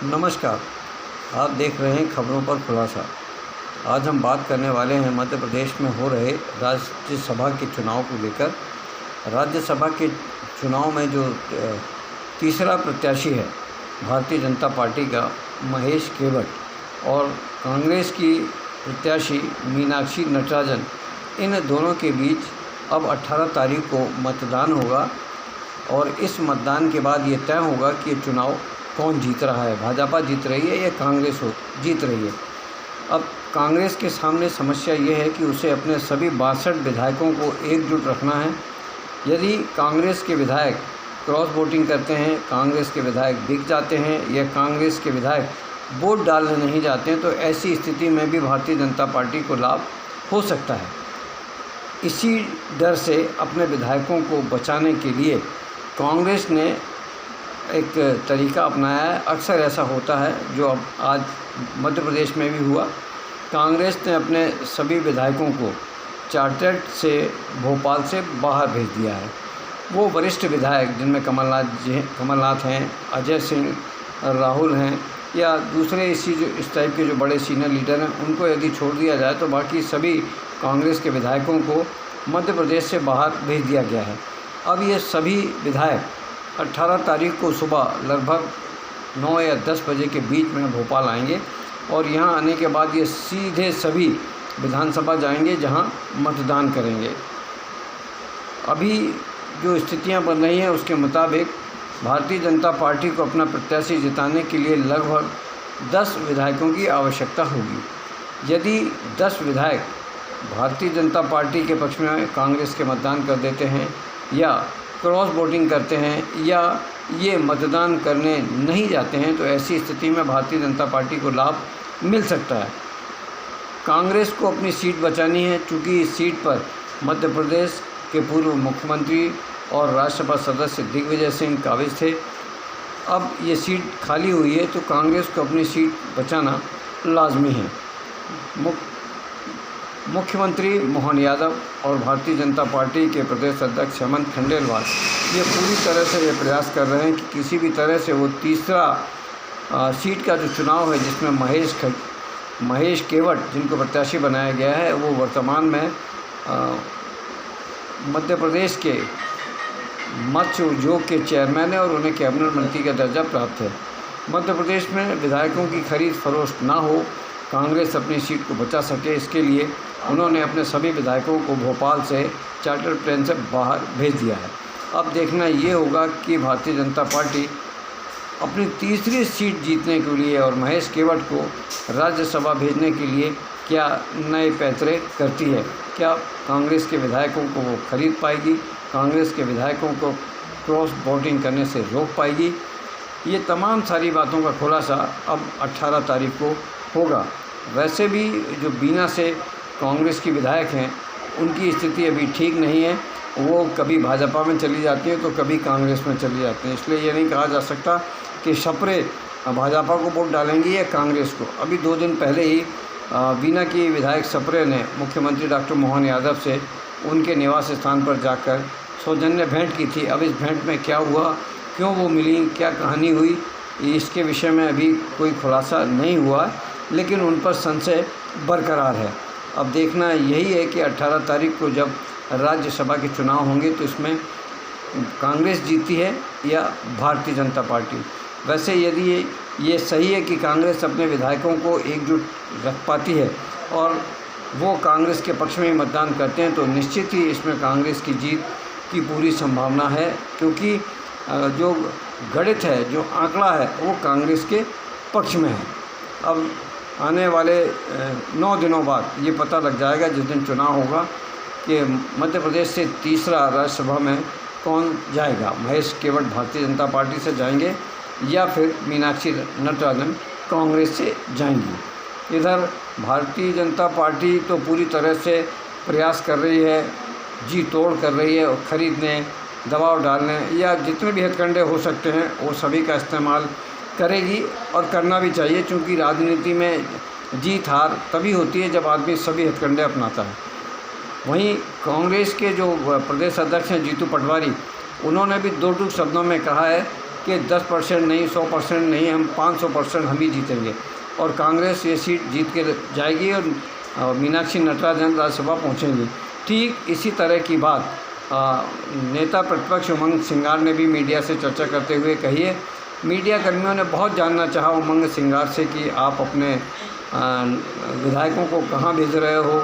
नमस्कार। आप देख रहे हैं खबरों पर खुलासा। आज हम बात करने वाले हैं मध्य प्रदेश में हो रहे राज्यसभा के चुनाव को लेकर। राज्यसभा के चुनाव में जो तीसरा प्रत्याशी है भारतीय जनता पार्टी का महेश केवट और कांग्रेस की प्रत्याशी मीनाक्षी नटराजन, इन दोनों के बीच अब 18 तारीख को मतदान होगा और इस मतदान के बाद ये तय होगा कि ये चुनाव कौन जीत रहा है, भाजपा जीत रही है या कांग्रेस जीत रही है। अब कांग्रेस के सामने समस्या ये है कि उसे अपने सभी 62 विधायकों को एकजुट रखना है। यदि कांग्रेस के विधायक क्रॉस वोटिंग करते हैं, कांग्रेस के विधायक बिक जाते हैं या कांग्रेस के विधायक वोट डालने नहीं जाते हैं, तो ऐसी स्थिति में भी भारतीय जनता पार्टी को लाभ हो सकता है। इसी डर से अपने विधायकों को बचाने के लिए कांग्रेस ने एक तरीका अपनाया है। अक्सर ऐसा होता है, जो अब आज मध्य प्रदेश में भी हुआ। कांग्रेस ने अपने सभी विधायकों को चार्टर्ड से भोपाल से बाहर भेज दिया है। वो वरिष्ठ विधायक जिनमें कमलनाथ हैं, अजय सिंह, राहुल हैं या दूसरे इस टाइप के जो बड़े सीनियर लीडर हैं, उनको यदि छोड़ दिया जाए तो बाकी सभी कांग्रेस के विधायकों को मध्य प्रदेश से बाहर भेज दिया गया है। अब ये सभी विधायक 18 तारीख को सुबह लगभग 9 या 10 बजे के बीच में भोपाल आएंगे और यहाँ आने के बाद ये सीधे सभी विधानसभा जाएंगे जहाँ मतदान करेंगे। अभी जो स्थितियाँ बन रही हैं उसके मुताबिक भारतीय जनता पार्टी को अपना प्रत्याशी जिताने के लिए लगभग 10 विधायकों की आवश्यकता होगी। यदि 10 विधायक भारतीय जनता पार्टी के पक्ष में कांग्रेस के मतदान कर देते हैं या क्रॉस वोटिंग करते हैं या ये मतदान करने नहीं जाते हैं, तो ऐसी स्थिति में भारतीय जनता पार्टी को लाभ मिल सकता है। कांग्रेस को अपनी सीट बचानी है, चूँकि इस सीट पर मध्य प्रदेश के पूर्व मुख्यमंत्री और राज्यसभा सदस्य दिग्विजय सिंह काबिज थे। अब ये सीट खाली हुई है तो कांग्रेस को अपनी सीट बचाना लाजमी है। मुख्यमंत्री मोहन यादव और भारतीय जनता पार्टी के प्रदेश अध्यक्ष हेमंत खंडेलवाल ये पूरी तरह से ये प्रयास कर रहे हैं कि किसी भी तरह से वो तीसरा सीट का जो चुनाव है जिसमें महेश केवट जिनको प्रत्याशी बनाया गया है, वो वर्तमान में मध्य प्रदेश के मत्स्य उद्योग के चेयरमैन है और उन्हें कैबिनेट मंत्री का दर्जा प्राप्त है। मध्य प्रदेश में विधायकों की खरीद फरोख्त ना हो, कांग्रेस अपनी सीट को बचा सके, इसके लिए उन्होंने अपने सभी विधायकों को भोपाल से चार्टर प्लेन से बाहर भेज दिया है। अब देखना ये होगा कि भारतीय जनता पार्टी अपनी तीसरी सीट जीतने के लिए और महेश केवट को राज्यसभा भेजने के लिए क्या नए पैंतरे करती है। क्या कांग्रेस के विधायकों को वो खरीद पाएगी, कांग्रेस के विधायकों को क्रॉस वोटिंग करने से रोक पाएगी। ये तमाम सारी बातों का खुलासा अब 18 तारीख को होगा। वैसे भी जो बीना से कांग्रेस की विधायक हैं उनकी स्थिति अभी ठीक नहीं है। वो कभी भाजपा में चली जाती हैं तो कभी कांग्रेस में चली जाती हैं, इसलिए ये नहीं कहा जा सकता कि सपरे भाजपा को वोट डालेंगी या कांग्रेस को। अभी 2 दिन पहले ही बीना की विधायक सपरे ने मुख्यमंत्री डॉक्टर मोहन यादव से उनके निवास स्थान पर जाकर सौजन्य भेंट की थी। अब इस भेंट में क्या हुआ, क्यों वो मिली, क्या कहानी हुई, इसके विषय में अभी कोई खुलासा नहीं हुआ, लेकिन उन पर संशय बरकरार है। अब देखना यही है कि 18 तारीख को जब राज्यसभा के चुनाव होंगे तो इसमें कांग्रेस जीती है या भारतीय जनता पार्टी। वैसे यदि ये सही है कि कांग्रेस अपने विधायकों को एकजुट रख पाती है और वो कांग्रेस के पक्ष में ही मतदान करते हैं, तो निश्चित ही इसमें कांग्रेस की जीत की पूरी संभावना है, क्योंकि जो गणित है, जो आंकड़ा है, वो कांग्रेस के पक्ष में है। अब आने वाले 9 दिनों बाद ये पता लग जाएगा जिस दिन चुनाव होगा कि मध्य प्रदेश से तीसरा राज्यसभा में कौन जाएगा। महेश केवट भारतीय जनता पार्टी से जाएंगे या फिर मीनाक्षी नटराजन कांग्रेस से जाएंगी। इधर भारतीय जनता पार्टी तो पूरी तरह से प्रयास कर रही है, जी तोड़ कर रही है और खरीदने, दबाव डालने या जितने भी हथकंडे हो सकते हैं वो सभी का इस्तेमाल करेगी और करना भी चाहिए, क्योंकि राजनीति में जीत हार तभी होती है जब आदमी सभी हथकंडे अपनाता है। वहीं कांग्रेस के जो प्रदेश अध्यक्ष हैं जीतू पटवारी, उन्होंने भी 2 टूक शब्दों में कहा है कि 10% नहीं, 100% नहीं, हम 500% हम ही जीतेंगे और कांग्रेस ये सीट जीत के जाएगी और मीनाक्षी नटराजन राज्यसभा पहुँचेंगी। ठीक इसी तरह की बात नेता प्रतिपक्ष उमंग सिंगार ने भी मीडिया से चर्चा करते हुए कही है। मीडिया कर्मियों ने बहुत जानना चाहा उमंग सिंगार से कि आप अपने विधायकों को कहाँ भेज रहे हो,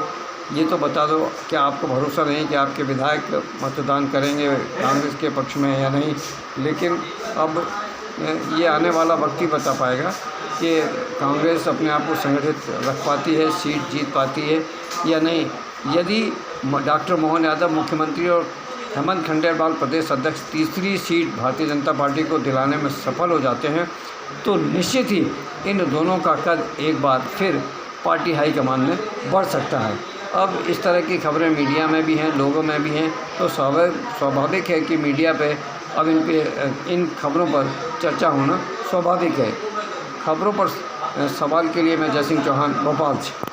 ये तो बता दो। क्या आपको भरोसा नहीं कि आपके विधायक मतदान करेंगे कांग्रेस के पक्ष में या नहीं? लेकिन अब ये आने वाला वक्त ही बता पाएगा कि कांग्रेस अपने आप को संगठित रख पाती है, सीट जीत पाती है या नहीं। यदि डॉक्टर मोहन यादव मुख्यमंत्री और हेमंत खंडेलवाल प्रदेश अध्यक्ष तीसरी सीट भारतीय जनता पार्टी को दिलाने में सफल हो जाते हैं तो निश्चित ही इन दोनों का कद एक बार फिर पार्टी हाईकमान में बढ़ सकता है। अब इस तरह की खबरें मीडिया में भी हैं, लोगों में भी हैं, तो स्वाभाविक है कि मीडिया पे अब इन खबरों पर चर्चा होना स्वाभाविक है। खबरों पर सवाल के लिए मैं जय सिंह चौहान, भोपाल से।